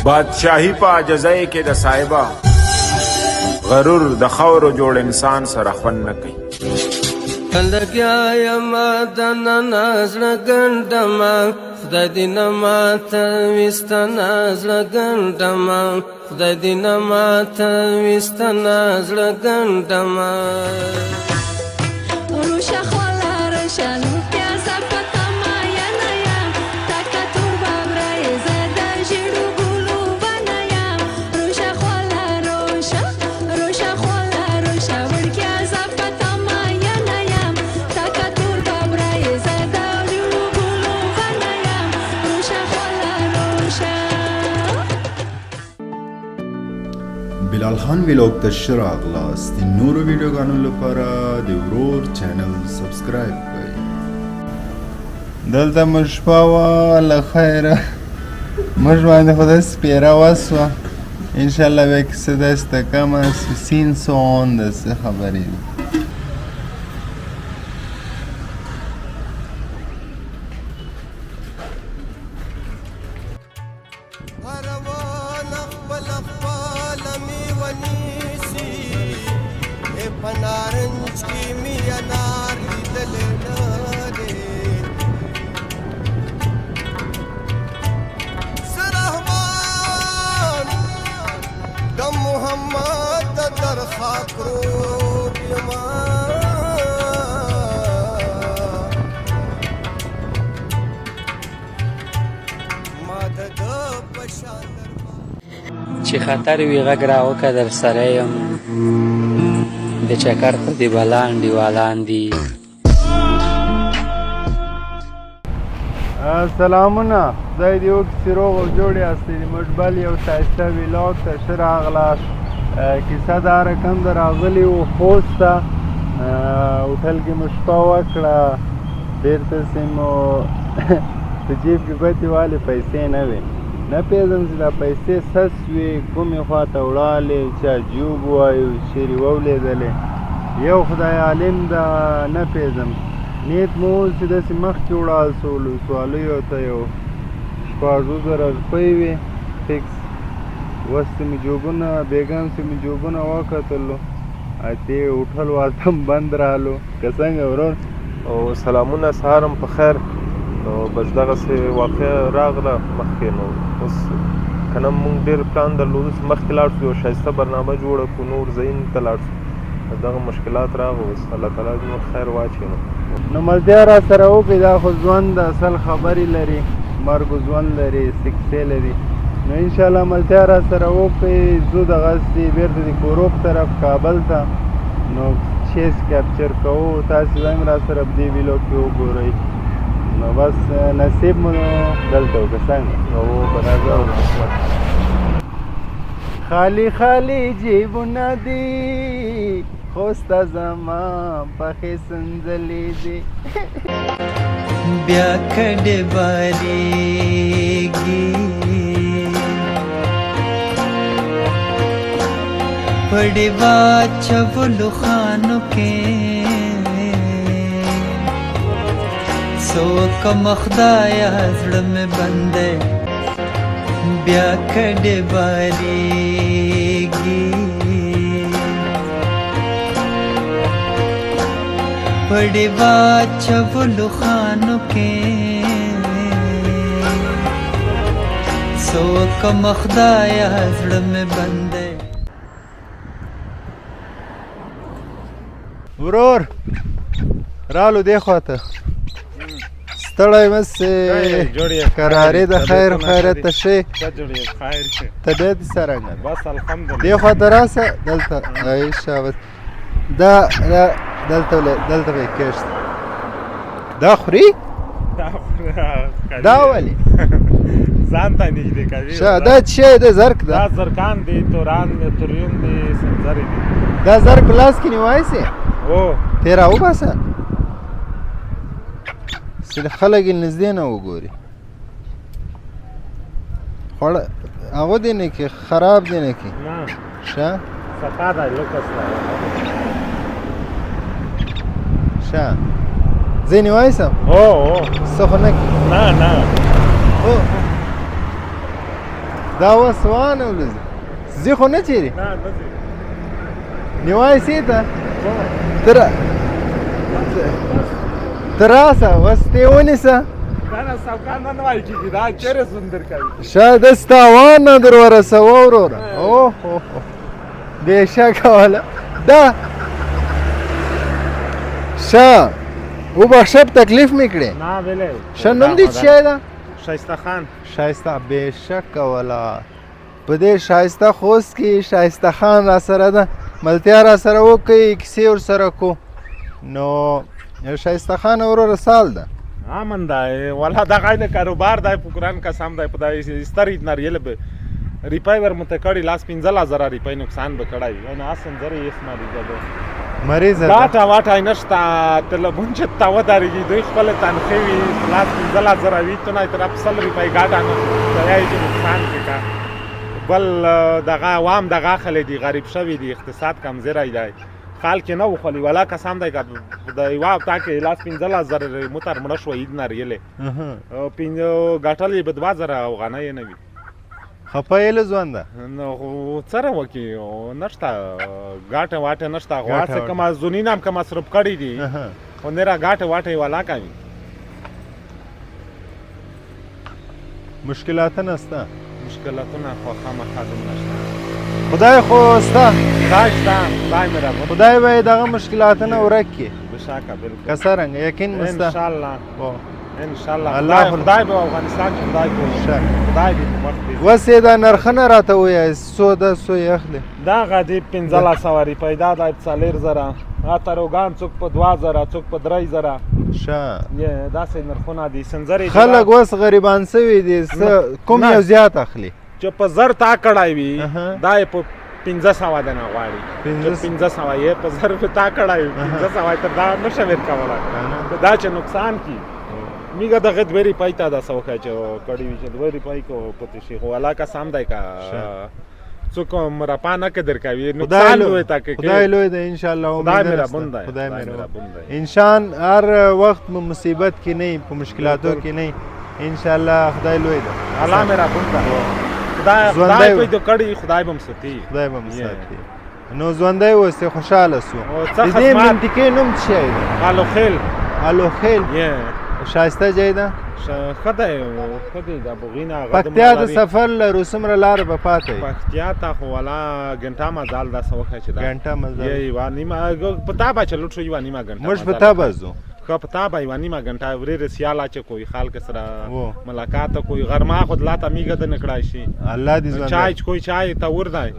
بادشاہی په عجزۍ کې د صاحبه غرور د خاورو جوړ انسان سره خوند نه کوي. لګیا یم دننه زړه ګنډمه خدای دې نه ماته ویستنه زړه ګنډمه خدای دې نه ماته ویستنه زړه ګنډمه روشه خواله روشه لوټیا زفته مایانه یم تکه تور ببره زه د ژیړو ګلو بڼه یم روشه خواله روشه روشه خواله روشه وړکیا زفته مایانه یم تکه تور ببره زه د ژیړو ګلو بڼه یم روشه خواله روشه. بلال خان ویلوګ ته ښه راغلاست. د نورو ویډیوګانو لپاره د ورور چینل سبسکرایب کړئ. دلته مو شپه وه له خیره موږ باندې خو داسې سپېره وسوه انشاءالله بیا کیسه داسې ته کمه سین سون داسې خبرې دي. پنارنج کی می انار لیدل نه دی سرحمان د محمد در خاطرو بیما ما د پشان چې خطر وي غږ راوکه در سره یم د چکر په دی بلاندې والاندې. سلامونه، خدای دې وکړي روغ او جوړ یاستئ. موږ بل یو ښایسته ویلاګ ته ښه راغلاست. کیسه دا رقم ده راغلي وو خوست ته هوټل کې مو شپه وکړه بېرته سې مو په جیب کې ګوتې والې پیسې نه وې نه پوهېږم چې دا پیسې سس وې کومې خوا ته وړالې چا جیوب وایو چیرې وولېدلې یو خدای عالم ده نه پوهېږم. نیت مو و چې داسې مخکې وړال سو ولسوالیو ته یو 15,000 روپۍ وې فکس. اوس چې مې جوبونه بېګم چې مې جوبونه وکتلو دې هوټل والته بند رالو. که څنګه ورور؟ او سلامونه، سهار هم په خیر. نو بس دغسې واقعه راغله مخکې. نو اوس که نه مونږ ډېر پلان درلودو چې مخکې لاړ شو یو ښایسته برنامه جوړه کړو نور ځایونو ته لاړ شو. دغه مشکلات راغلل. اوس الله تعالی زموږ خیر واچوي. نو ملتیا را سره وکړئ. دا خو ژوند اصل خبرې لري، مرګ ژوند لري، سکسې لري. نو انشاءالله ملتیا را سره وکړئ. زه دغسې بېرته د کوروب طرف کابل ته نو چیز کیپچر کوو. تاسې به هم را سره په دې ویلو کې وګورئ. نو بس نصیب مو دلته و که څنګه؟ برابر. خالی خالی جیبونه دي خوست زما پخې سنځلې دي بیا کډې باریږي پړې واچولو خانو کې څوکم خدایا زړه مې بندې بیا کډې باریږي پړې واچولو خانو کې څوکم خدایا زړه مې بندې. ورور رالو دې خواته ستړی مسې کرارې د خیر خیرت ته شې طبیعت دې څرنګه دې خواته راسه دلته شاباس دا دلته به کښت دا خوري دا ولې ځان ته نږدې کوي. دا څه شی دی؟ زرک ده؟ دا زرکان دي، توران دي، توریون دي، سنځرې دي. دا زرک لاس کې نیوای سې؟ هو ترې راوباسه چې خلک یې نږدې نه وګوري. خوړه هغه دې نه کړي، خراب دې نه کړي. نه ښه صفا ده لوکس ده. ښه زه یې نیوایسم؟ هو څه خو نه کړي؟ نه هو دا اوس وانه ولځي ځي خو نه چیرې نیوای سي ته ته راسه اوس ته یې ونیسه شاید ستا وان نه در ورسوه وروره اوهو بېشکه والا دا ښه وبخښه په تکلیف مې کړې نه بلې ښه نوم دې څه شی ده شایسته خان شایسته بېشکه والا په دې شایسته خوست کې شایسته خان را سره ده ملتیا را سره وکړئ کیسې ورسره کو نو شایسته خان وروره سال ده امن ده والا دغه نه کاروبار دی په قرآن قسم دی په دای سترې ناریل به ریپای ور مته کړي لاس 15000 ریپای نقصان به کړای نه اسن زری یې اسماري ده مریض ده باټا واټا نشتا تلبون چې تا ودارېږي دوی خپل تنخې وي لاس 15000 وي ته نه تر افسل ریپای ګاټا نه ځای چې نقصان کې بل دغه عوام دغه خلې دي غریب شوي دي اقتصاد کمزوری دی خال کې نه وخلی ولا قسم دی د یو تا کې لاس 15000 موتر مړه شو عید ناریلې پینځه ګاټلې به 2000 افغانۍ نه وي خپه یې له ځوان ده نو څه وکړي نشته ګاټه واټه نشته غواړه کومه زونی نام کوم مصرف کړی دي خو نه را ګاټه واټه والا کوي مشکلات نشته مشکلاتونه خو خامخا نشته خدای خو ستا خدای مې رب خدای به دغه مشکلاتونه ورک کړي بشاکه بالکل که څرنګه یقین مې ستا ان شاء الله خدای به افغانستان کې خدای دې مخ اوس یې دا نرخونه راته ووایه څو ده څو یې اخلي دغه دې 15000 پیدا دی 4000 اتروګان څوک په 2000 څوک په 3000 ښه داسې نرخونه دي سنځرې خلک اوس غریبان سوي دي کوم یو زیات اخلي چې په زر تا کړای وي دا یې په 1500 د نه غواړي 1500 یې په زر په تا کړای وي 1500 ته دا نشه ورکوله دا چې نقصان کی میګه دغه دوی پایتا دا سوکه چې کړي وي چې دوی پای کو پته شي خو علاقه سم دی کا څوک مرپا نه کدر کوي نقصان وي تا کې خدای لوی دی ان شاء الله خدای مې بنده خدای مې انسان هر وخت مصیبت کې نه په مشکلاتو کې نه ان شاء الله خدای لوی دی الله مې بنده خدای کوئی د کړي خدای بم ستي خدای بم ستي نو ژوندۍ اوسه خوشاله سو دې منطقې نوم څه دی الو خیل شایسته ځای ده خدای د بوغینا پکتیا د سفر له څومره لار به پاتې پکتیا ته خو والا ګنټه مزال دا سوخه چې دا ګنټه مزال یې وانیما پتا به چلو شو وانیما ګنټه مش پتا بزو که پتا به وانیما ګنټه ورې رسیاله چې کوئی خلک سره ملاقات کوئی غرما خود لا ته میګه د نکړای شي الله دې زنده چای کوئی چای ته ورځي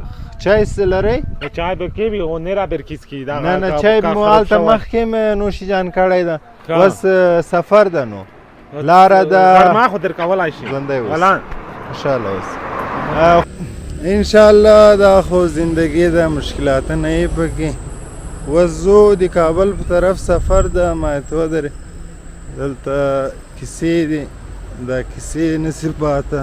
چای سلری چای به کې وي او نه را برکیس کی دا نه چای مال ته مخ کې نوشي جان کړای دا بس سفر ده نو لاره ده غرما خو در کولای شي زنده والا ان شاء الله اوس ان شاء الله دا خو زندگی د مشکلات نه پکې وزو د کابل په طرف سفر ده ما ته در دلته کیسې دي دا کیسې نصیبات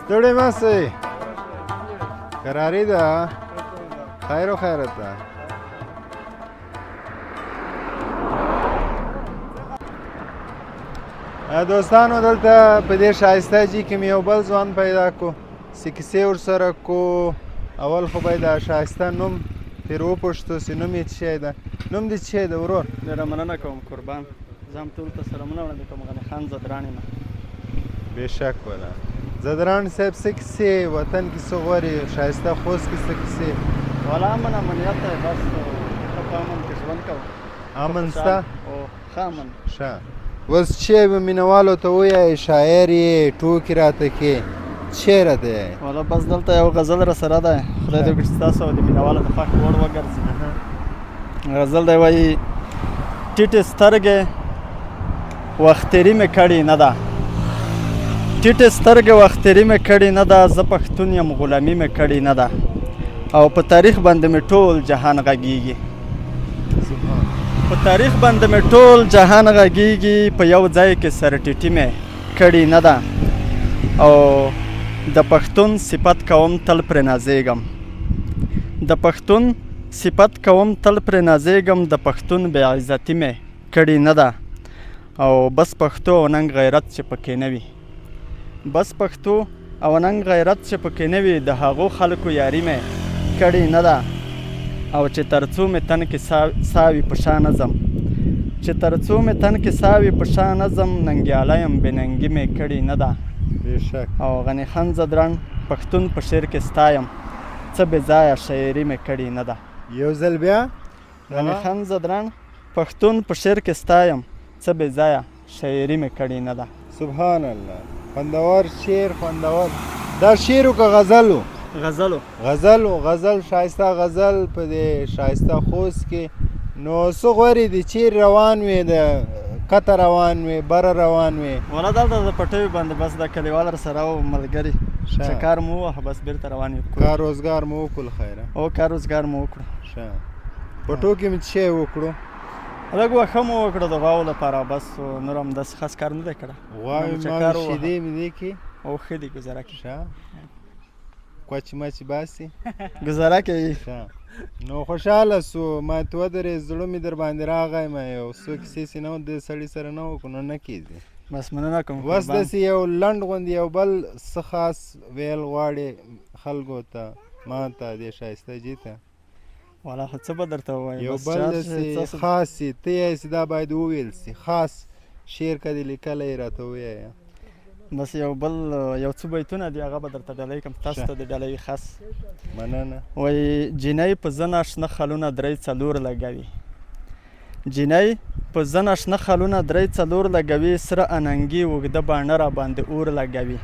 ستړی مه سئ کراري ده خیر و خیرت ده دوستانو دلته په دې شایسته جي کې مې یو بل ځوان پیدا کو څه کیسې ورسره کو اول خو باید د شایسته نوم پرې وپوښتو چې نوم یې څه شی ده نوم دې څه شی ده ورور ډېره مننه کوم قربان زه هم ټولو ته سلامونه وړاندې کوم غني خان زدران یم بېشک ولا زدران صاحب څه کیسې وطن کې څه غواړي ښایسته خوست کې څه کیسې والا امنیت دی بس په امن کې ژوند کوو امن شته او ښه امن ښه اوس چې به مینهوالو ته ووایې شاعر یې ټوکې راته کې چیرې دی والا بس دلته یو غزل را سره دی خدای دې وکړي چې تاسو د مینهوالو د خوښې وړ وګرځي غزل دی وایي ټیټې سترګې وختري مې کړې نه ده ټیټې سترګې وختري مې کړې نه ده زه پښتون یم غلامي مې کړې نه ده او په تاریخ باندې مې ټول جهان غږیږي په تاریخ باندې مې ټول جهان غږیږي په یو ځای کې سر ټیټي مې کړې نه ده او د پښتون صفت کوم تل پرې نازېږم د پښتون صفت کوم تل پرې نازېږم د پښتون بې عزتي مې کړې نه ده او بس پښتو او ننګ غیرت چې پکې نه وي بس پښتو او ننګ غیرت چې پکې نه وي د هغو خلکو یاري مې کړې نه ده او چې تر څو مې تن کې ساوي په شا نه ځم چې تر څو مې تن کې ساوي په شا نه ځم ننګیالی یم بې ننګي مې کړې نه ده او غني خان زدران پښتون په شعر کې ستایم څه بې ځایه شاعري مې کړې نه ده یو ځل بیا غني خان زدران پښتون په شعر کې ستایم څه بې ځایه شاعري مې کړې نه ده سبحان الله خوندور شعر خوندور دا شعر و که غزل و غزل ښایسته غزل په دې ښایسته خوست کې نو څه غواړې د چیرې روان وې د کته روان وې بره روان وې والا دلته د پټیو باندې بس د کلیوال سره او ملګري چې کار مو ووهه بس بیرته روان یو کار روزګار مو وکړو خیره او کار روزګار مو وکړو ښه پټو کې مې څه شی وکړو لږ واښه مو وکړه د غواو لپاره بس نور هم داسې خاص کار نه دی کړی غواوې مې شیدې مې دې کې او ښه دي ګزاره کوي ښه کوچ مچ باسي ګزاره کوي نو خوشحاله سو ما ته ودرې زړه مې در باندې راغی ما یو څو کیسې چې نه د سړي سره نه وکړو نو نه کېږي بس مننه کوم بس داسې یو لنډ غوندې یو بل څه خاص ویل غواړې خلکو ته ما ته دې ښایسته جي ته والا خو څه به درته ووایم یو بل داسې خاص چې ته یې چې دا باید وویل سي خاص شعر که دې لیکلی راته ووایه بس یو بل یو څه بیتونه دي هغه به درته ډالۍ کړم تاسو ته د ډالۍ خاص مننه وایي جینۍ په زنه شنه خلونه درې څلور لګوي جینۍ په زنه شنه خلونه درې څلور لګوي سره اننګي اوږده باڼه را باندې اور لګوي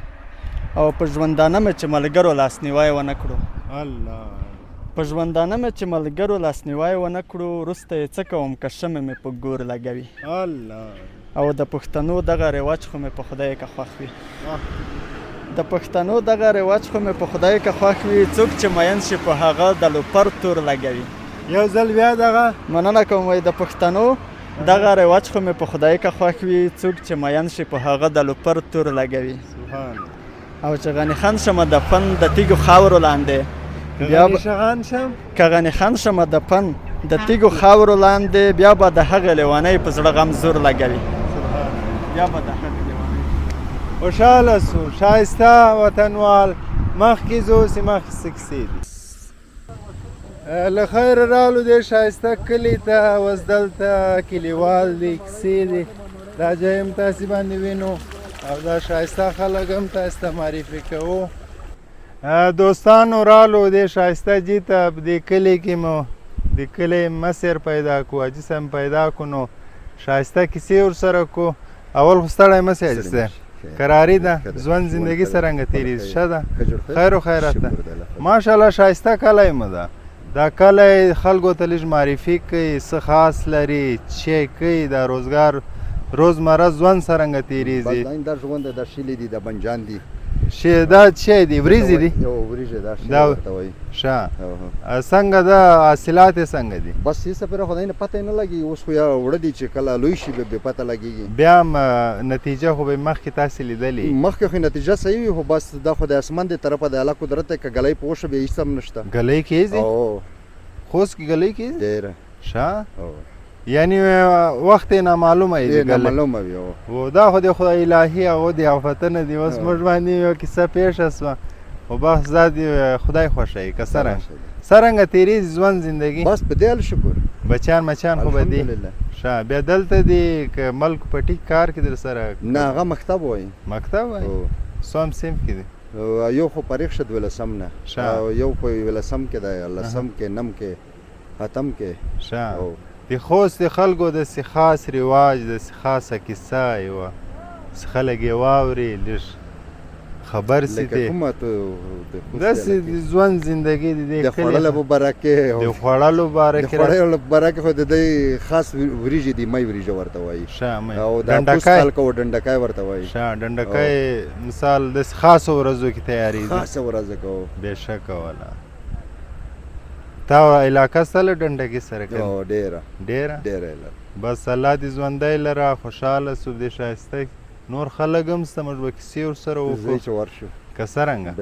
او په ژوندانه مې چې ملګرو لاسنیوی ونه کړو الله په ژوندانه مې چې ملګرو لاسنیوی ونه کړو وروسته یې څه کوم که شمې مې په ګور لګوي الله او د پښتنو دغه رواج خو مې په خدای که خوښ وي د پښتنو دغه رواج خو مې په خدای که خوښ وي څوک چې مین شي په هغه د لوپر تور لګوي یو ځل بیا دغه مننه کوم وایي د پښتنو دغه رواج خو مې په خدای که خوښ وي څوک چې مین شي په هغه د لوپر تور لګوي او چې غني خان شمه د فن د تیږو خاورو لاندې که غني خان شمه د فن د تیږو خاورو لاندې بیا به د هغې لیونۍ په زړه غم زور لګوي بیا به د هغې لیونۍ خوشحاله سو ښایسته وطنوال مخکې ځو چې مخکې څه کیسې دي له خیره رالو دې ښایسته کلي ته اوس دلته کلیوال دي کیسې دي دا ځای هم تاسې باندې وینو او دا ښایسته خلک هم تاسې ته معرفي کوو دوستانو رالو دې ښایسته جي ته په دې کلي کې مو د کلي مسیر پیدا کړو حاجي صاحب پیدا کړو نو ښایسته کیسې ورسره کړو اول خو ستړی مسې حاجي صاحب کراري ده ژوند زندګي څرنګه تېرېږي ښه ده خیر و خیرات ده ماشاءالله ښایسته کلی مو ده دا کلی خلکو ته لږ معرفي کوي څه خاص لري چې کوي دا روزګار روزمره ژوند څرنګه تېرېږي دا ژوند د شیلې دي د بنجان دي دا څه دي وریځې دي وریځې دا شیلې ورته وایي ښه څنګه ده حاصلات یې څنګه دي بس هېڅ پرې خدای نه پته نه لګي اوس خو یا وړه دي چې کله لوی شي بیا پته لګېږي بیا هم نتیجه خو به مخکې تاسې لیدلې مخکې خو نتیجه صحیح وي خو بس دا خو د اسمان د طرفه د الله قدرت دی که ګلی په وشه بیا هېڅ هم نشته ګلی کېږي خوست کې ګلی کېږي ډېره ښه یعنی وخت یې نامعلومه یې نامعلومه وي دا خو د خدای الهي هغو دي آفتونه دي اوس موږ باندې یو کیسه پیښه سوه خو بس دا د خدای خوښوي که څرنګه تېرېږي ژوند زندګي بس په دې شکر بچیان مچیان خو به دي ښه بیا دلته دی که ملک پټي کار کې در سره نه هغه مکتب وایي مکتب وایي څوم صنف کې دی یو خو په ریښه 12 نه او یو په 11 کې دی 10 کې 9 کې ختم کې ښه د خوست خلکو داسې خاص رواج داسې خاصه کیسه یوه چې خلک یې واوري لږ خبر سي دی داسې د ژوند زندګي د خوړلو په برکې د خوړلو برکې خو د دې خاص وریجې دي مې وریجه ورته وایي او د ډنډکای ورته وایي ډنډکای مثال د خاصو ورځو کې تیاری خاصه ورځ کوو بېشکه والا تا علاقه سره ډنډکي سره کوي ډېره بس الله دې ژوندی لره خوشحاله سو دې ښایسته نور خلک هم سته موږ به کیسې ورسره وکړو چې ورشو که څرنګه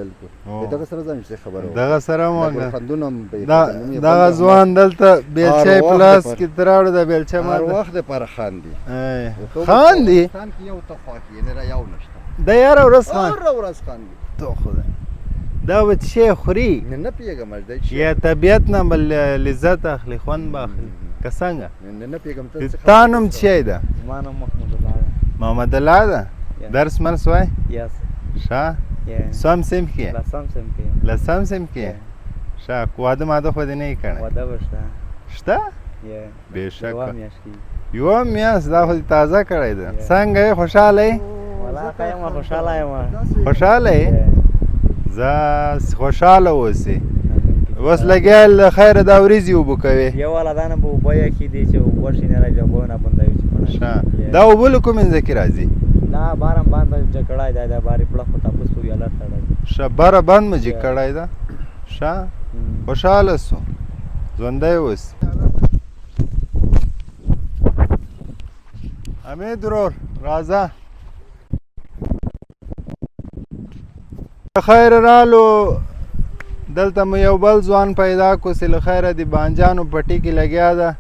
دغه سره ځان چې خبره دغه سره دغه ځوان دلته بیلچه پلاس کې تراوړه د بیلچه هر وخت دپاره خاندي خاندي یو ته خوښ یعنې را یو نشته د یاره ورځ هره ورځ خاندي تو خدای دا به څه خوري نه پوهېږم یا طبیعت نه بل لذت اخلي خوند به اخلي که څنګه نه پوهېږم تا نوم څه ده زما نوم محمد الله ده محمد الله ده درس مرس وای یس ښه څوم صنف کې لسم صنف کې ښه واده ماده خو دې نه یې کړی واده به شته بېشکه یوه میاشت دا خو دې تازه کړی ده څنګه یې خوشحاله یې خوشحاله یې زه خوشحاله اوسې اوس لګیا له خیره دا وریځې اوبه کوې یو والا دا نه به اوبه یخې دي چې اوبه شي نه را بیا اوبه نه بندوي ښه دا اوبه له کوم منځه کې راځي دا بارم باندې جکړای دی دا بارې پړه خو تاسو په یاله تړای ښه باره باندې مې جکړای ده ښه خوشحاله سو ژوندی اوس امید ورور راځه خیر رالو دلته مو یو بل ځوان پیدا کو چې له خیره د بانجانو پټي کې لګیا ده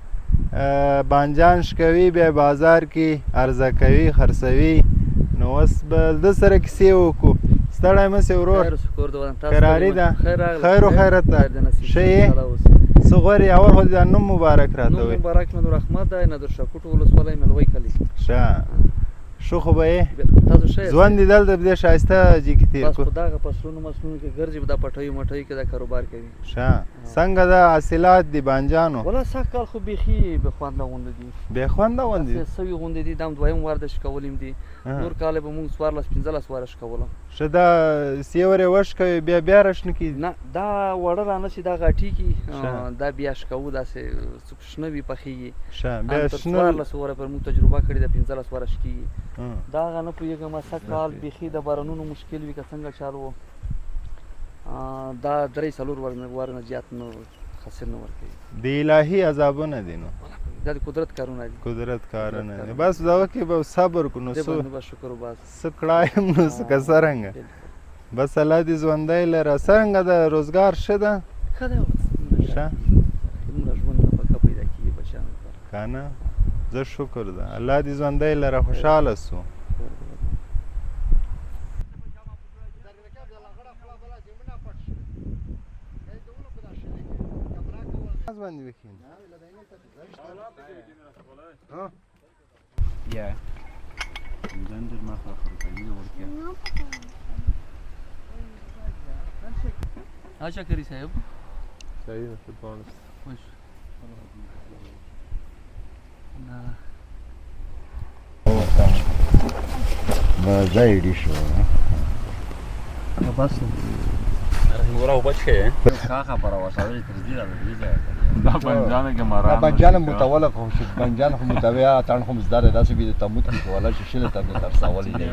بانجان شکوي بیا بازار کې عرضه کوي خرڅوي نو اوس به ده سره کیسې وکړو ستړی مه سې ورور کراري ده خیر و خیرت ده ښه یې څه غواړې اول خو دا نوم مبارک راته وایي مبارک نادر احمد دی نادر شاکوټ ولسوالۍ ملوی کلي ښه ښه خو به یې ژوند دې دلته په دې ښایسته ځای کې تېر بس په دغه فصلونو مسلونو کې ګرځي دا پټیو مټیو کې دا کاروبار کوي ښه څنګه ده حاصلات د بانجانو والله سږ کال خو بیخي بېخونده غوندې دي بېخونده غوندې داسې سوي غوندې دي دا هم دویم وار د شکول دي نور کال به مونږ 14-15 واره شکوله ښه دا سیورې وشکوي بیا راشنه کېږي نه دا وړه رانشي دا غټېږي دا بیا شکوو داسې شنه وي پخېږي بیا شنه 14 واره پر موږ تجربه کړې ده 15 واره شکېږي دا هغه نه پوهېږم سږ کال بیخي د بارانونو مشکل وي که څنګه چال و دا 3-4 واره نه زیات نه حاصل نه ورکوي د الهي عذابونه دي نو دا د قدرت کارونه دي قدرت کارونه دي بس دغه کې به صبر کړو نو څه شکر وباس څه کړایم نو څه څرنګه بس الله دې ژوندی لره څرنګه د روزګار ښه ده ښه ده ښه دومره ژوند نه پکه پیدا کېږي بچیانو لپاره که نه زه شکر ده الله دې ژوندی لره خوشحاله سو باندې وکړي یا دندر ما خاطر کنی ورکه اچھا کری صاحب صحیح ہے شکرانس خوش ځای ډي شو بس ورا وبچه کا خبره وساوي تر دې دا بنجان کې مرام بنجان متوله خو بنجان خو متویا تان خو مزدار داسې به تموت کې ولا شیله ته تر سوالي دی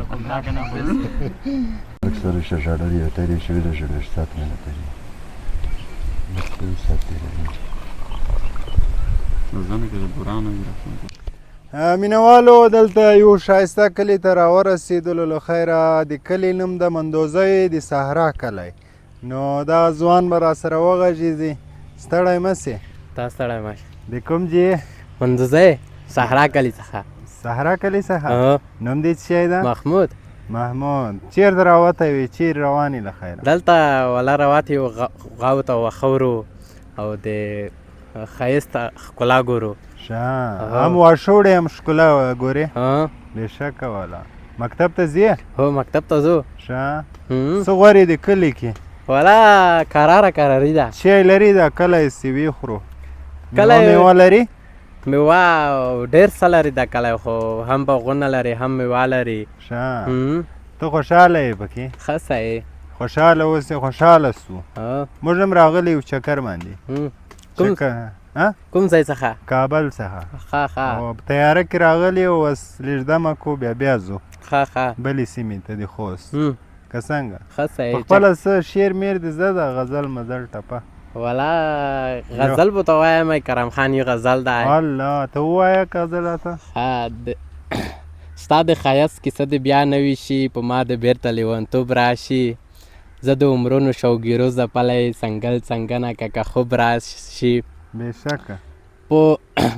اکثر شجاړي ته لري شوی د جوړښت ساتنه نه کوي ځنه کې بورانه مینوالو دلته یو ښایسته کلي ته راورسېدلو له خیره د کلي نوم د مندوزۍ د صحرا کلی نو دا ځوان به راسره وغږېږي ستړی مه سې تا ستړی مه شې د کوم ځای مندوزۍ صحرا کلي څخه صحرا کلي څخه نوم دې څه شی ده محمود چیرته راوتی وې چیرې روان یې له خیره دلته ولا راوتی یو غاو ته وخورو او د ښایست ښکلا ګورو هم واشوړې هم ښکلا ګورې ها بېشکه والا مکتب ته ځې هو مکتب ته ځو ښه څه غواړې د کلي کې والا کراري ده شی لري دا کله یې سیوي خورو کله میوه لري میوه ډېر څه لري دا کلی خو هم باغونه لري هم میوه لري ښه ته خوشحاله یې پکې ښه صحیح خوشحاله اوسې خوشحاله سو موږ هم راغلی یو چکر باندې کوم ځای څخه کابل څخه ښه او په تیاره کې راغلی او اوس لږ دمه کو بیا ځو ښه بلې سیمې ته د خوست که څنګه ښه صحیح په خپله څه شعر میر دې زده ده غزل مزل ټپه والا غزل به ته وایم کرم خان یو غزل ده الله ته ووایه غزل راته ستا د ښایست کیسه د بیا نوي شي په ما د بیرته لیونتوب راشي زه د عمرونو شوګیرو ځپلی څنګل څنګنه که خوب راشي بېشکه په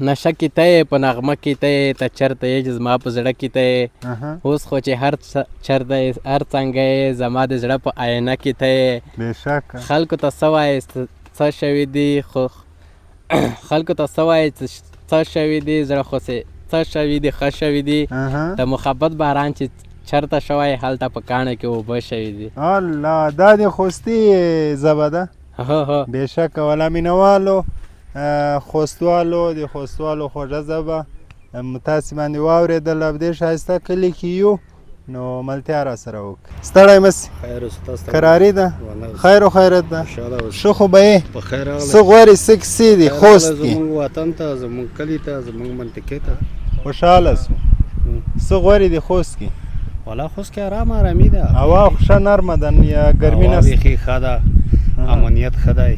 نشه کې ته یې په نغمه کې ته یې ته چېرته یې چې زما په زړه کې ته یې اوس خو چې هر چېرته یې هر څنګه یې زما د زړه په آینه کې ته یې بېشکه خلکو ته څه وایې څه شوي دي خو خلکو ته څه وایې څه شوي دي زړه خو څه شوي دي ښه شوي دي د محبت باران چې چېرته شوی هلته په کاڼه کې اوبه شوي دي الله دا د خوستي ژبه ده بېشکه والا مینهوالو خوستوالو د خوستوالو خوږه ژبه تاسې باندې واورېدل په دې ښایسته کلي کې یو نو ملتیا را سره وکړه ستړی مه سې کراري ده خیر و خیرت ده ښه خو به یې څه غواړې څه کیسې دي خوست کې زموږ وطن ته زموږ کلي ته زموږ منطقې ته خوشحاله سو څه غواړې د خوست کې والا خوست کې آرامي ده هوا ښه نرمه ده یا ګرمي هوا بیخي ښه ده امنیت ښه دی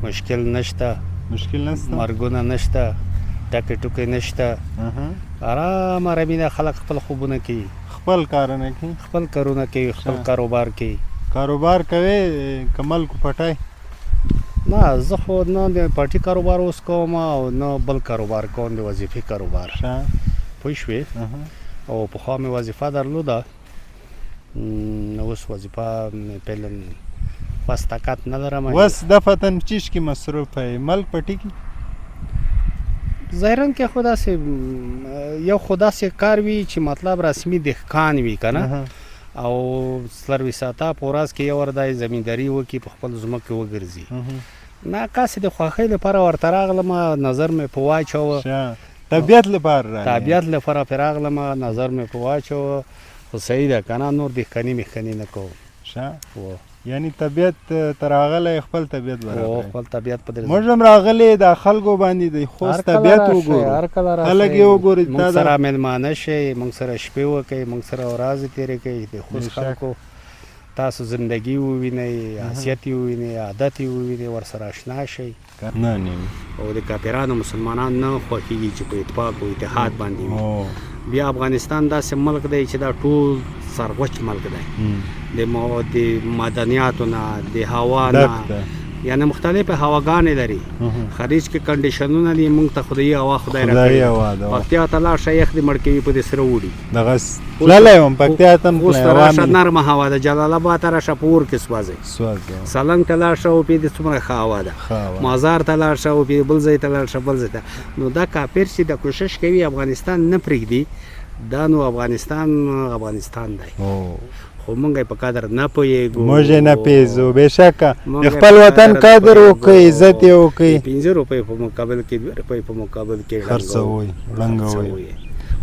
مشکل نشته مرګونه نشته ټکې ټوکې نشته آرامي ده خلک خپل خوبونه کوي خپل کارونه کوي خپل کارونه کوي خپل کاروبار کوي کاروبار کوي که ملک پټی نه زه خو نه د پټي کاروبار اوس کوم او نه بل کاروبار کوم د وظیفې کاروبار پوه شوې او پخوا مې وظیفه درلوده اوس وظیفه مې فعلا بس طاقت نه لرم اوس دفعتن چیش کې مصروف یې ملک پټي کې ظاهرا کې خو داسې یو خو داسې کار وي چې مطلب رسمي دهقان وي که نه او څلروي ساعته په ورځ کې یو ور دی زمینداري وکړي په خپل ځمکې وګرځي نه کاسې د خوښۍ لپاره ورته راغلم نظر مې په واچوه طبیعت لپاره طبیعت لپاره پرې راغلم نظر مې په واچوه خو صحیح ده که نه نور دهقاني مخکني نه کوم یعنی طبیعت ته راغلی خپل طبیعت برابر خپل طبیعت په موږ هم راغلی د خلکو باندې د خوست طبیعت وګورو خلک یې وګوري موږ سره میلمانه شئ موږ سره شپې وکئ موږ سره ورځې تېرې کړئ د خوست خلکو تاسو زندگی ووینئ حیثیت یې ووینئ عادت یې ووینئ ورسره اشنا شئ او د کافرانو مسلمانان نه خوښېږي چې په اتفاق او اتحاد باندې وي بیا افغانستان داسې ملک دی چې دا ټول سرغوچ ملک دی د معدنیاتو نه د هوا نه یعنی مختلفې هواګانې لري خلیج کې کنډیشنونه دي موږ ته خدایي هوا خدای راکړې پکتیا ته لاړ شه یخ دې مړ کوي په دې سره وړي دغه تللی وم پکتیا ته اوس ته راشه نرمه هوا ده جلال آباد ته راشه په اور کې سوځئ سالنګ ته لاړ شه او پې دې څومره ښه هوا ده مازار ته لاړ شه او پې بل ځای ته لاړ شه بل ځای ته نو دا کافر چې د کوشش کوي افغانستان نه پرېږدي دا نو افغانستان دی خو موږ یې په قدر نه پوهېږو موږ یې نه پېژو بېشکه د خپل وطن قدر وکړئ عزت یې وکړئ 5 روپۍ په مقابل کې 2 روپۍ په مقابل کې خرڅوئ لنګوئ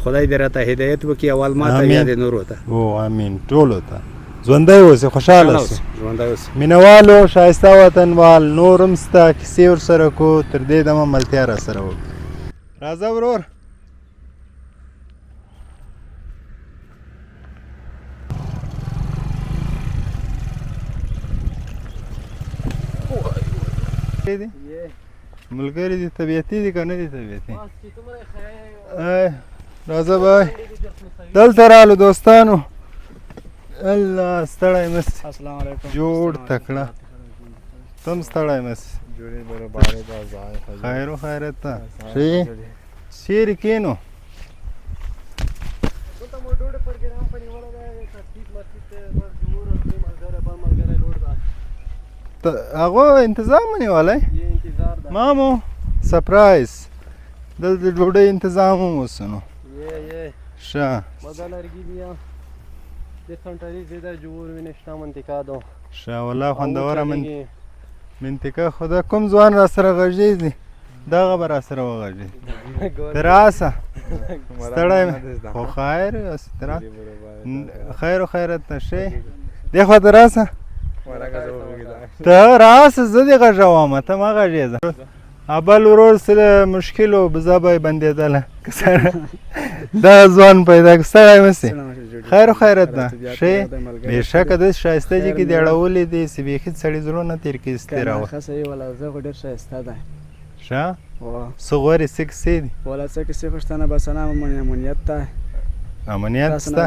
خدای دې راته هدایت وکړي اول ما ته یا د نورو ته امین ټولو ته ژوندی اوسئ خوشحاله اوسئ مینهوالو ښایسته وطنوال نور هم سته کیسې ورسره کو تر دې دمه ملتیا را سره وکړو راځه ورور ملګری دي طبیعتي دي که نه دي طبیعتي راځه بای دلته رالو دوستانو الله ستړی مه سې جوړ تکړه تم ستړی مه سې خیر و خیرت ته ښه چیرې کښېنو هغه انتظام ونیولی مامو سپرایز دلته د ډوډۍ انتظام هم اوس نو ښه مزه لرګي بیا د سنټري زیاده جوړ وینې شته منطقه ده ښه والله خوندوره منطقه خو دا کوم ځوان را سره غږېږي دغه به را سره وغږېږي ته راسه ستړی خو خیر خیر و خیرت نشې دې خوا ته راسه ته راسه زه دې غږوم ته مه غږېږه بل ورور سره مشکل و بزه به یې بندېدله دغه ځوان پیدا که ستړی مه سې خیر و خیرت ده ښې بېشکه داسې ښایسته دي کې دې اړولې دي چې بیخي سړي زړونه تېر کړي استراوه ښه څه غواړې څه کیسې دي امنیت شته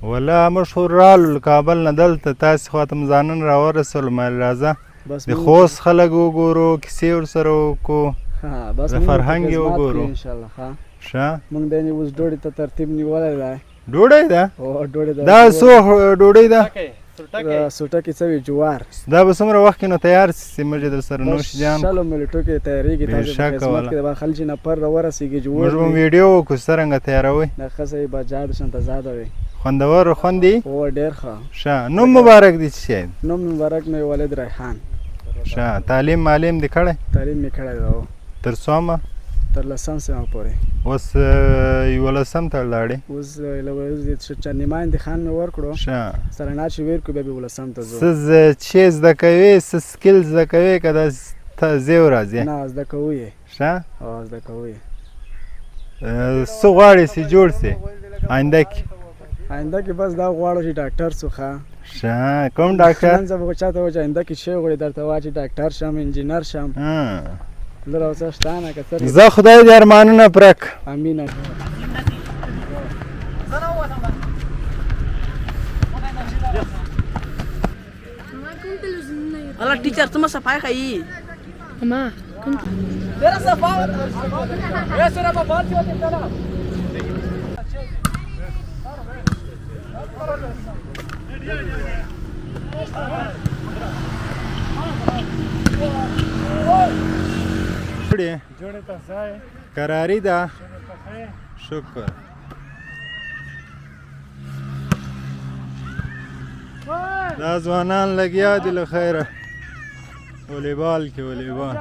والله موږ خو رالو له کابل نه دلته تاسې خواته مو ځانن راورسولو مال راځه د خوست خلک وګورو کیسې ورسره وکړو د فرهنګ یې وګورو ښه موږ د اوس ډوډۍ ته ترتیب نیولی دی ډوډۍ ده دا څو ډوډۍ ده سوټکې څه وي جوار دا به څومره وخت کې نو تیار سي موږ در سره نوش جان شلو ملیټو کې تیارېږي تاسو په خدمت کې به خلک نفر راورسېږي جوړ موږ به ویډیو وکړو څرنګه تیاروئ د ښه صحیح به جاډ شن تزاده وي خوندور خوند دي ډېر ښه ښه نوم مبارک دی څه شی نوم مبارک مې ولید ریحان ښه تعلیم معلم دې کړی تعلیم مې کړی دی تر څومره تر 10 سمه پورې اوس 11 ته لاړې اوس نیمه امتحان مې ورکړو ښه سره نه چې ویر کو بیا به 11 ته ځو څه چې زده کوې څه سکل زده کوې که داسې زیو راځې نه زده کوو یې ښه زده کوو یې څه غواړې چې جوړ سې آینده کې آینده کې بس دا غواړو چې ډاکټر شو ښه ښه کوم ډاکټر نن زه به چاته وایي چې آینده کې شی غواړې درته وایي چې ډاکټر شم انجینر شم لږ او څه شته نه که څه زه خدای دې ارمانونه پوره کړه امین الله ټیچر ته ما صفای خایي ما كنت ډېره صفا یا سره په بال کې وته جوړه تاسو قراری ده شکر دا ځوانان لګیا دي له خیره والیبال کې والیبال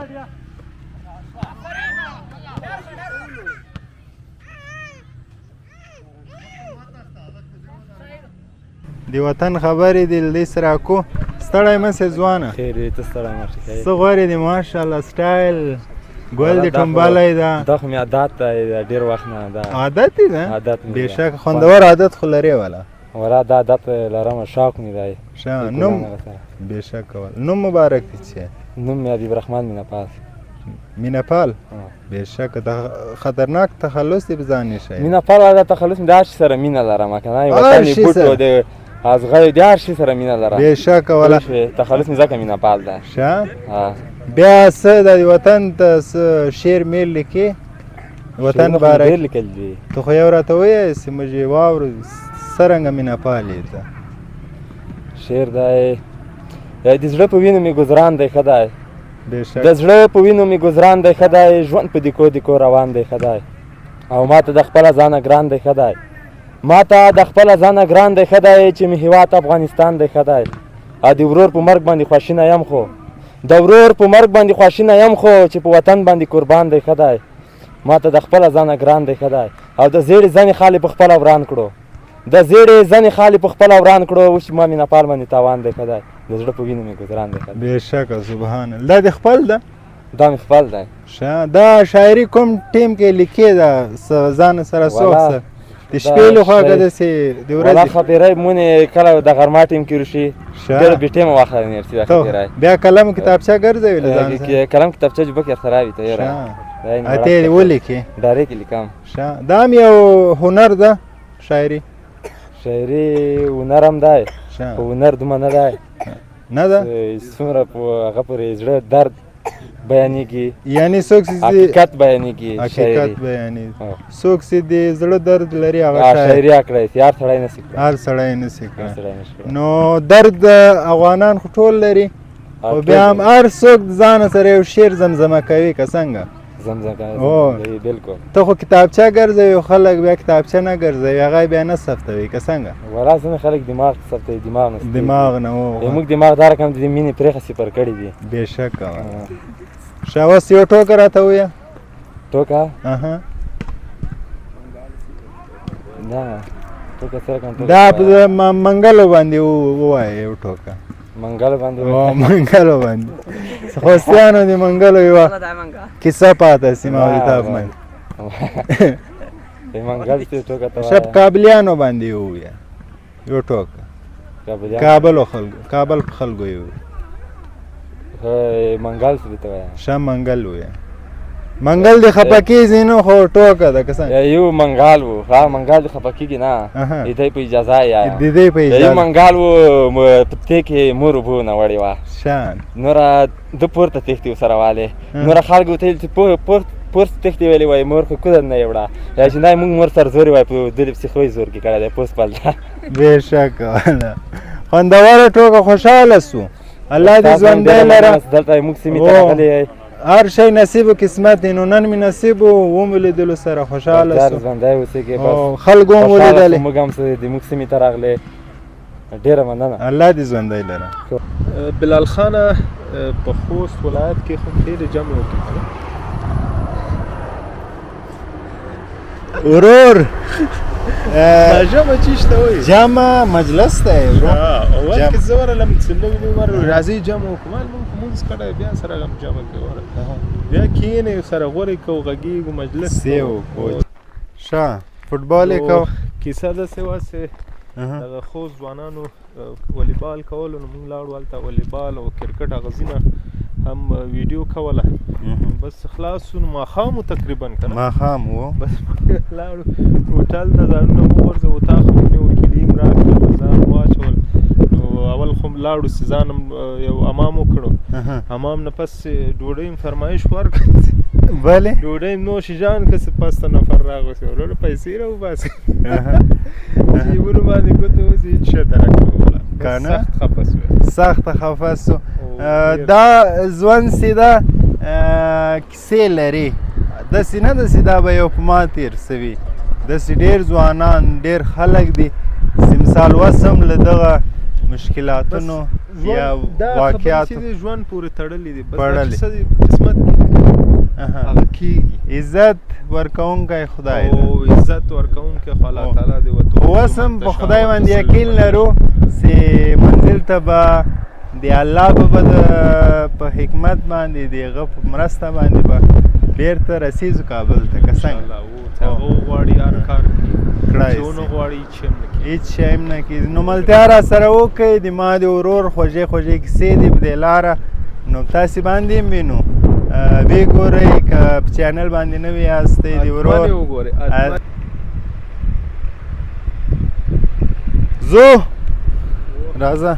دی وطن خبرې دي له دې سره کو ستړی مه سې ځوانه خیر دی ته ستړی مه شې څه غواړې دي ماشاءالله سټایل ګل دې ټومبلی ده دا خو مې عادت دی ډېر وخت نه ده عادت یې ده عادت مې بېشکه خوندور عادت خو لرې والا ورا دا عادت لرم شوق مې دی ښه نوم بېشکه نوم مبارک دی چې نوم مې حبیب رحمان مینهپال مینهپال بېشکه د خطرناک تخلص دی په ځان نشئ مینهپال دا تخلص مې د هر شي سره مینه لرم که نه وطن یې بوټو د ازغیو د هر شي سره مینه لرم بېشکه والا تخلص مې ځکه مینهپال ده ښه بیا څه د وطن ته څه شعر میل لیکې وطن باره ډېر لیکل دي ته خو یو راته ووایه چې موږ یې واورو څرنګه مینهپال یې ته شعر دی د زړه په وینو مې ګزران دی ښه دی بېشکه د زړه په وینو مې ګزران دی ښه دی ژوند په دیکو دیکو روان دی ښه دی او ما ته د خپله ځانه ګران دی ښه دی ما ته د خپله ځانه ګران دی ښه دی چې مې هېواد افغانستان دی ښه دی او د ورور په مرګ باندې خواشینه یم خو د ورور په مرګ باندې خواشینه یم خو چې په وطن باندې قربان دی ښه دی ما ته د خپله ځانه ګران دی ښه دی او د زیړې زنې خالې په خپله وران کړو د زیړې زنې خالې په خپله وران کړو اوس چې ما مینهپال باندې تاوان دی ښه دی د زړه په وینو مې ګزران دی ښه دی بېشکه سبحان الله دا دې خپل ده دا مې خپل دی ښه دا شاعري کوم ټیم کې لیکې ده ځان سره څوک سره د شپې لخوا که داسې د ورځې والله خبرۍ مونې کله د غرمه ټیم کې روشي ډېره بې ټیمه وخت نیرسي دا خبرۍ بیا قلم کتابچه ګرځوي له ځان سره قلم کتابچه جوبه کې سره وي ته یاره اتې یې ولیکې ډایرکټ لیکم ښه دا هم یو هنر ده شاعري شاعري هنر هم دی خو هنر دومره نه دی نه ده څومره په هغه پورې زړه درد بیانېږي یعنی څوک چې حقیقت بیانېږي حقیقت بیانېږي څوک چې د زړه درد لري هغه شاعري کړی هر سړی نشي کړی هر سړی نشي کړی نو درد افغانان خو ټول لري خو بیا هم هر څوک ځان سره یو شعر زمزمه کوي که څنګه زمزمه کوي بالکل ته خو کتابچه ګرځوي او خلک بیا کتابچه نه ګرځوي هغه بیا نه ثبتوي که څنګه ورا ځینې خلک دماغ ثبتوي دماغ نه و موږ دماغ دا رقم د مینې پرېښه صفر کړي دي بېشکه ښه اوس یو ټوکه راته ووایه ټوکه نه ټوکه څه رقم دا په منګلو باندې ووایه یو ټوکه منګل باندې منګلو باندې خوستیانو د منګلو یوه کیسه پاته سي ما کتاب باندې منګل چې ټوکه ته شپ کابلیانو باندې ووایه یو ټوکه کابل په خلکو یې منګل څه ته وایه ښه منګل ووایه منګل دې خفه کېږي نو خو ټوکه ده که څنګه یو منګال و منګال دې خفه کېږي نه د دې په اجازه یې د دې په اجازه یو منګال و په دې کې مور وبو نه وړې وه نوره د پورته تښتي ورسره والې نوره خلکو ته ویل چې پورته تښتي ویلې وایي مور خو کودر نه یې وړه یا چې نه موږ مور سره زور وایي په دلې پسې خو یې زور کې کړی دی پوست پلته بېشکه خوندوره ټوکه خوشحاله سو الله دې ژوندی لره دلته موږ سیمې ته راغلي هر شی نصیب و قسمت دی نو نن مې نصیب و ومې لیدلو سره خوشحاله سو خلکو هم ولیدلې موږ هم د موږ سیمې ته راغلې ډېره مننه الله دې ژوندی لره بلال خانه په خوست ولایت کې خو ډېرې جمع وکړي ورور جمع چیشته وایي جمع مجلس دی اول کې زه ورغلم چې لږ راځئ جمع وکړو مونځ کړی بیا سره غم جمع کوي بیا کښېنئ سره غورې کوو غږېږو مجلس ښه فوټبال یې کوو کیسه داسې وه چې دغه خوست ځوانانو والیبال کولو نو موږ لاړو هلته والیبال او کرکټ هغه ځینه هم ویډیو کوله بس خلاص شو نو ماښام و تقریبا که نه ماښام و بس لاړو هوټل ته ځانونه وغورځو اطاق مو ونیو کیلي م راکړل ځان واچول نو اول خو لاړو چې ځان یو حمام وکړو حمام نه پس ډوډۍ م فرمایش ورکړ بلې ډوډۍ م نوش جان که چې پس ته نفر راغوسي وروره پیسې راوباسي جیبونو باندې ګوتې وځي هېڅ شی ته راکړوله سخت خفه سوی سخته خفه سو دا ژوند سیده کیسې لري داسې نه ده چې دا به یو په ما تېر سوي داسې ډېر ځوانان ډېر خلک دي چې مثال وسم له دغه مشکلاتونو یا واقعاتو دا ژوند پورې تړلي دي بس دا کیسه دي قسمت هغه کېږي عزت ورکوونکی خدای او عزت ورکوونکی خو الله تعالی دی اوس هم په خدای باندې یقین لرو چې منزل ته به د الله به په حکمت باندې د هغه په مرسته باندې به بیرته رسیږو کابل ته که څنګه هغه وغواړي هر کار کړی چې ونه غواړي هېڅ شی هم نه کېږي نو ملتیا را سره وکړئ د ما د ورور خوږې خوږې کیسې دي په دې لاره نو تاسې باندې هم وینو ویې ګورئ که په چینل باندې نوي یاستئ د ورور زو راځه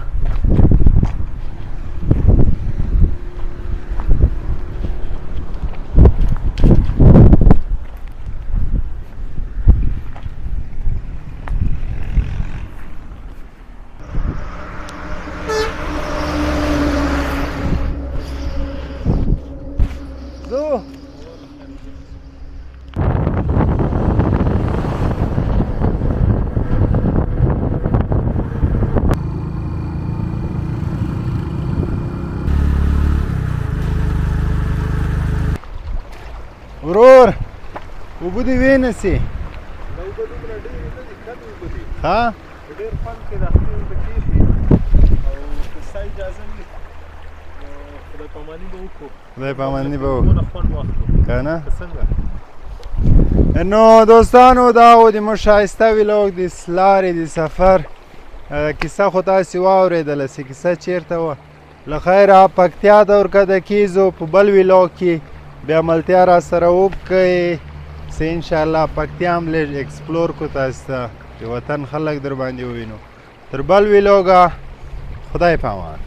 ورور اوبه دې وینسي ها ډېر خوند کې د خپلې اوبه کېښي او که ستا اجازه وي خدای پاماني به وکړو خدای پاماني به دونه خوند واخلو که نه که څنګه نو دوستانو دا و د موږ ښایسته ویلوګ د لارې د سفر کیسه خو تاسې واورېدله چې کیسه چېرته وه له خیره پکتیا ته ورکښته کیږو په بل ویلوګ کې بیا ملتیا را سره وکړئ چې انشاءالله پکتیا هم لږ ایکسپلور کړو تاسو ته د وطن خلک در باندې ووینو تر بل ویلوګه خدای پامان